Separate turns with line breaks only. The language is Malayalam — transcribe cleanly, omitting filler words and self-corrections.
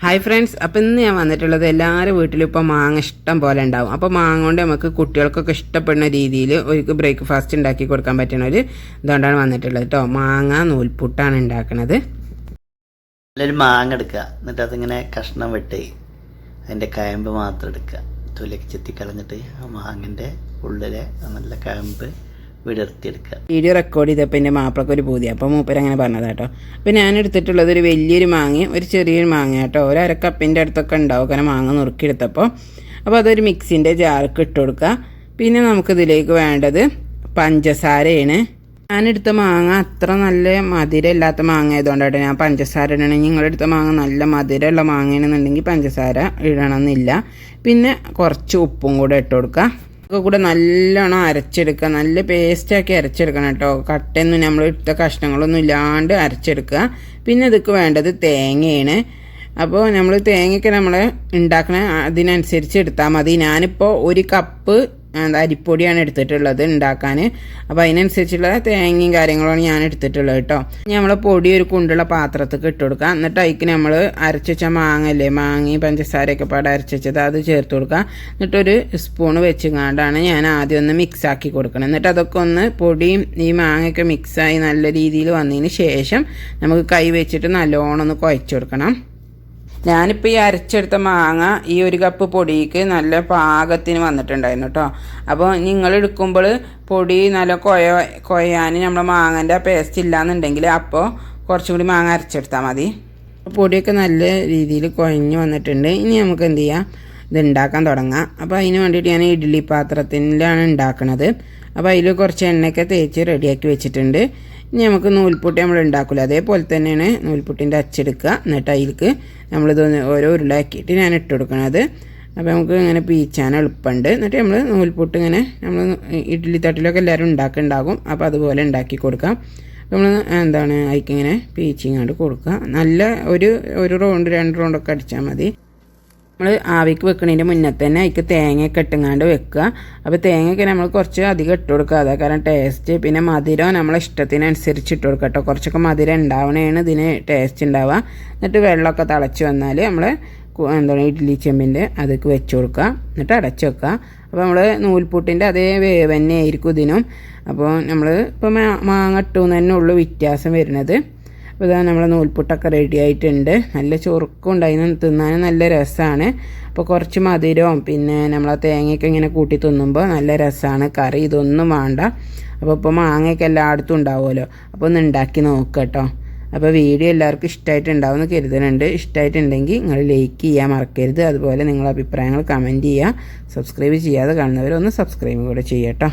ഹായ് ഫ്രണ്ട്സ്, അപ്പോൾ ഇന്ന് ഞാൻ വന്നിട്ടുള്ളത് എല്ലാവരും വീട്ടിലും ഇപ്പോൾ മാങ്ങ ഇഷ്ടം പോലെ ഉണ്ടാവും. അപ്പോൾ മാങ്ങ കൊണ്ട് നമുക്ക് കുട്ടികൾക്കൊക്കെ ഇഷ്ടപ്പെടുന്ന രീതിയിൽ ഒരു ബ്രേക്ക്ഫാസ്റ്റ് ഉണ്ടാക്കി കൊടുക്കാൻ പറ്റുന്ന ഒരു ഇതുകൊണ്ടാണ് വന്നിട്ടുള്ളത് കേട്ടോ. മാങ്ങ നൂൽപുട്ടാണ് ഉണ്ടാക്കുന്നത്.
നല്ലൊരു മാങ്ങ എടുക്കുക, എന്നിട്ട് അതിങ്ങനെ കഷ്ണം വെട്ടി അതിൻ്റെ കയമ്പ് മാത്രം എടുക്കുക, തൊലിയൊക്കെ ചെത്തി കളഞ്ഞിട്ട് ആ മാങ്ങൻ്റെ ഉള്ളിലെ നല്ല കയമ്പ് വിടർത്തിയെടുക്കുക.
വീഡിയോ റെക്കോർഡ് ചെയ്തപ്പോൾ എൻ്റെ മാപ്പിളക്ക് ഒരു പൂതി, അപ്പോൾ മൂപ്പര് അങ്ങനെ പറഞ്ഞതാണ് കേട്ടോ. അപ്പോൾ ഞാൻ എടുത്തിട്ടുള്ളത് ഒരു വലിയൊരു മാങ്ങയും ഒരു ചെറിയൊരു മാങ്ങ കേട്ടോ. ഒരു അരക്കപ്പിൻ്റെ അടുത്തൊക്കെ ഉണ്ടാവും കാരണം മാങ്ങ നുറുക്കിയെടുത്തപ്പോൾ. അപ്പോൾ അതൊരു മിക്സിൻ്റെ ജാർക്ക് ഇട്ട് കൊടുക്കുക. പിന്നെ നമുക്കിതിലേക്ക് വേണ്ടത് പഞ്ചസാരയാണ്. ഞാനെടുത്ത മാങ്ങ അത്ര നല്ല മധുരം ഇല്ലാത്ത മാങ്ങ ആയതുകൊണ്ടാണ് ഞാൻ പഞ്ചസാര ഇടണം. നിങ്ങളെടുത്ത മാങ്ങ നല്ല മധുരമുള്ള മാങ്ങയാണെന്നുണ്ടെങ്കിൽ പഞ്ചസാര ഇടണമെന്നില്ല. പിന്നെ കുറച്ച് ഉപ്പും കൂടെ ഇട്ട് കൊടുക്കുക. ഒക്കെ കൂടെ നല്ലോണം അരച്ചെടുക്കുക, നല്ല പേസ്റ്റാക്കി അരച്ചെടുക്കണം കേട്ടോ. കട്ടയൊന്നും നമ്മൾ ഇട്ട കഷ്ണങ്ങളൊന്നും ഇല്ലാണ്ട് അരച്ചെടുക്കുക. പിന്നെ ഇതൊക്കെ വേണ്ടത് തേങ്ങയാണ്. അപ്പോൾ നമ്മൾ തേങ്ങയൊക്കെ നമ്മൾ ഉണ്ടാക്കണ അതിനനുസരിച്ച് എടുത്താൽ മതി. ഞാനിപ്പോൾ ഒരു കപ്പ് അരിപ്പൊടിയാണ് എടുത്തിട്ടുള്ളത് ഉണ്ടാക്കാൻ. അപ്പോൾ അതിനനുസരിച്ചുള്ള തേങ്ങയും കാര്യങ്ങളാണ് ഞാൻ എടുത്തിട്ടുള്ളത് കേട്ടോ. നമ്മൾ പൊടി ഒരു കുണ്ടുള്ള പാത്രത്തേക്ക് ഇട്ട് കൊടുക്കുക. എന്നിട്ട് അതിക്ക് നമ്മൾ അരച്ച് വെച്ച മാങ്ങല്ലേ, മാങ്ങയും പഞ്ചസാരയൊക്കെ പാടെ അരച്ച് വെച്ചത് അത് ചേർത്ത് കൊടുക്കുക. എന്നിട്ടൊരു സ്പൂണ് വെച്ചുകൊണ്ടാണ് ഞാൻ ആദ്യം ഒന്ന് മിക്സാക്കി കൊടുക്കണം. എന്നിട്ട് അതൊക്കെ ഒന്ന് പൊടിയും ഈ മാങ്ങയൊക്കെ മിക്സായി നല്ല രീതിയിൽ വന്നതിന് ശേഷം നമുക്ക് കൈ വെച്ചിട്ട് നല്ലോണം ഒന്ന് കുഴച്ച് കൊടുക്കണം. ഞാനിപ്പോൾ ഈ അരച്ചെടുത്ത മാങ്ങ ഈ ഒരു കപ്പ് പൊടിക്ക് നല്ല പാകത്തിന് വന്നിട്ടുണ്ടായിരുന്നു കേട്ടോ. അപ്പോൾ നിങ്ങൾ എടുക്കുമ്പോൾ പൊടി നല്ല കുഴയാൻ നമ്മൾ മാങ്ങൻ്റെ പേസ്റ്റ് ഇല്ലയെന്നുണ്ടെങ്കിൽ അപ്പോൾ കുറച്ചും കൂടി മാങ്ങ അരച്ചെടുത്താൽ മതി. പൊടിയൊക്കെ നല്ല രീതിയിൽ കുഴഞ്ഞ് വന്നിട്ടുണ്ട്. ഇനി നമുക്ക് എന്ത് ചെയ്യാം, ഇത് ഉണ്ടാക്കാൻ തുടങ്ങാം. അപ്പോൾ അതിന് വേണ്ടിയിട്ട് ഞാൻ ഇഡ്ഡലി പാത്രത്തിലാണ് ഉണ്ടാക്കുന്നത്. അപ്പോൾ അതിൽ കുറച്ച് എണ്ണയൊക്കെ തേച്ച് റെഡിയാക്കി വെച്ചിട്ടുണ്ട്. ഇനി നമുക്ക് നൂൽപുട്ട് നമ്മൾ ഉണ്ടാക്കില്ല, അതേപോലെ തന്നെയാണ് നൂൽപുട്ടിൻ്റെ അച്ചെടുക്കുക. എന്നിട്ട് അതിലേക്ക് നമ്മളിത് ഓരോ ഉരുളാക്കിയിട്ട് ഞാൻ ഇട്ട് കൊടുക്കണത്. അപ്പോൾ നമുക്ക് ഇങ്ങനെ പീച്ചാൻ എളുപ്പമുണ്ട്. എന്നിട്ട് നമ്മൾ നൂൽപുട്ട് ഇങ്ങനെ നമ്മൾ ഇഡ്ഡലി തട്ടിലൊക്കെ എല്ലാവരും ഉണ്ടാക്കുന്നുണ്ടാകും. അപ്പോൾ അതുപോലെ ഉണ്ടാക്കി കൊടുക്കാം. നമ്മൾ അതിക്കിങ്ങനെ പീച്ചിങ്ങാണ്ട് കൊടുക്കുക. നല്ല ഒരു റൗണ്ട് 2 റൗണ്ടൊക്കെ അടിച്ചാൽ മതി. നമ്മൾ ആവിക്ക് വെക്കുന്നതിൻ്റെ മുന്നേ തന്നെ അതിക്ക് തേങ്ങയൊക്കെ ഇട്ടുങ്ങാണ്ട് വെക്കുക. അപ്പോൾ തേങ്ങയൊക്കെ നമ്മൾ കുറച്ച് അധികം ഇട്ട് കൊടുക്കുക, അതാ കാരണം ടേസ്റ്റ്. പിന്നെ മധുരം നമ്മളെ ഇഷ്ടത്തിനനുസരിച്ച് ഇട്ട് കൊടുക്കുക കേട്ടോ. കുറച്ചൊക്കെ മധുരം ഉണ്ടാവണേണ് ഇതിന് ടേസ്റ്റ് ഉണ്ടാവുക. എന്നിട്ട് വെള്ളമൊക്കെ തിളച്ച് വന്നാൽ നമ്മൾ ഇഡ്ഡലി ചെമ്പിൻ്റെ അതിക്ക് വെച്ച് കൊടുക്കുക. എന്നിട്ട് അടച്ച് വെക്കുക. അപ്പോൾ നമ്മൾ നൂൽപുട്ടിൻ്റെ അതേ വേവ് തന്നെ ആയിരിക്കും ഇതിനും. അപ്പോൾ നമ്മൾ ഇപ്പോൾ മാങ്ങ ഇട്ടു തന്നെ ഉള്ളൂ വ്യത്യാസം വരുന്നത്. അപ്പോൾ ഇതാ നമ്മളെ നൂൽപുട്ടൊക്കെ റെഡി ആയിട്ടുണ്ട്. നല്ല ചൊറുക്കും ഉണ്ടായിരുന്നു, തിന്നാനും നല്ല രസമാണ്. അപ്പോൾ കുറച്ച് മധുരവും പിന്നെ നമ്മളെ തേങ്ങയൊക്കെ ഇങ്ങനെ കൂട്ടി തിന്നുമ്പോൾ നല്ല രസമാണ്. കറി ഇതൊന്നും വേണ്ട. അപ്പോൾ ഇപ്പോൾ മാങ്ങയൊക്കെ എല്ലായിടത്തും ഉണ്ടാവുമല്ലോ. അപ്പോൾ ഒന്ന് ഉണ്ടാക്കി നോക്കുക കേട്ടോ. അപ്പോൾ വീഡിയോ എല്ലാവർക്കും ഇഷ്ടമായിട്ടുണ്ടാവും എന്ന് കരുതുന്നുണ്ട്. ഇഷ്ടമായിട്ടുണ്ടെങ്കിൽ നിങ്ങൾ ലൈക്ക് ചെയ്യാൻ മറക്കരുത്. അതുപോലെ നിങ്ങളുടെ അഭിപ്രായങ്ങൾ കമൻറ്റ് ചെയ്യുക. സബ്സ്ക്രൈബ് ചെയ്യാതെ കാണുന്നവരൊന്ന് സബ്സ്ക്രൈബ് കൂടെ ചെയ്യാം കേട്ടോ.